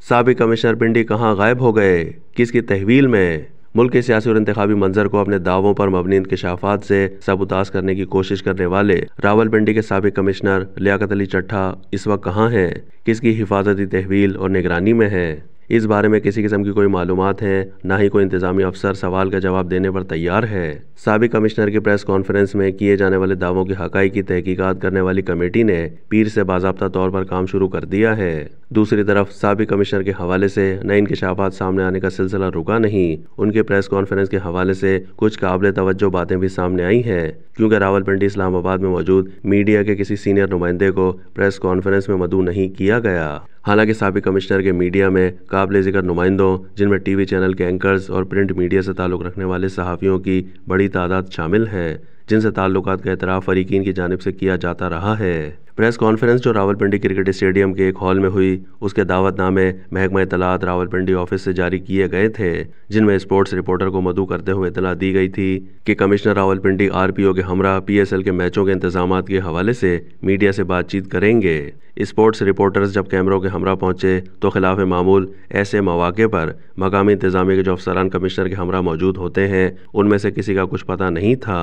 साबिक कमिश्नर पिंडी कहां गायब हो गए, किसकी तहवील में? मुल्क के सियासी और इंतखाबी मंजर को अपने दावों पर मबनी इंकशाफात से सबुताज करने की कोशिश करने वाले रावलपिंडी के साबिक कमिश्नर लियाकत अली चट्टा इस वक्त कहाँ हैं, किसकी हिफाजती तहवील और निगरानी में है? इस बारे में किसी किस्म की कोई मालूमात है, ना ही कोई इंतजामी अफसर सवाल का जवाब देने पर तैयार है। साबिक कमिश्नर की प्रेस कॉन्फ्रेंस में किए जाने वाले दावों की हकाई की तहकीकात करने वाली कमेटी ने पीर से बाज़ाब्ता तौर पर काम शुरू कर दिया है। दूसरी तरफ साबिक कमिश्नर के हवाले से नए इंकशाफात सामने आने का सिलसिला रुका नहीं। उनके प्रेस कॉन्फ्रेंस के हवाले से कुछ काबिल तवज्जो बातें भी सामने आई हैं, क्योंकि रावलपिंडी इस्लामाबाद में मौजूद मीडिया के किसी सीनियर नुमाइंदे को प्रेस कॉन्फ्रेंस में मदऊ नहीं किया गया। हालांकि साबिक कमिश्नर के मीडिया में काबिल जिक्र नुमाइंदों, जिनमें टीवी चैनल के एंकर्स और प्रिंट मीडिया से ताल्लुक़ रखने वाले सहाफ़ियों की बड़ी तादाद शामिल है, जिनसे ताल्लुकात का एतराफ़ फ़रीक़ीन की जानिब से किया जाता रहा है। प्रेस कॉन्फ्रेंस जो रावलपिंडी क्रिकेट स्टेडियम के एक हॉल में हुई, उसके दावतनामे महकमा इत्तलात रावलपिंडी ऑफिस से जारी किए गए थे, जिनमें स्पोर्ट्स रिपोर्टर को मदऊ करते हुए इत्तला दी गई थी कि कमिश्नर रावलपिंडी आरपीओ के हमरा पीएसएल के मैचों के इंतजामात के हवाले से मीडिया से बातचीत करेंगे। स्पोर्ट्स रिपोर्टर्स जब कैमरों के हमरा पहुंचे तो खिलाफ मामूल ऐसे मौके पर मकामी इंतजामिया के जो अफसरान कमिश्नर के हमरा मौजूद होते हैं, उनमें से किसी का कुछ पता नहीं था।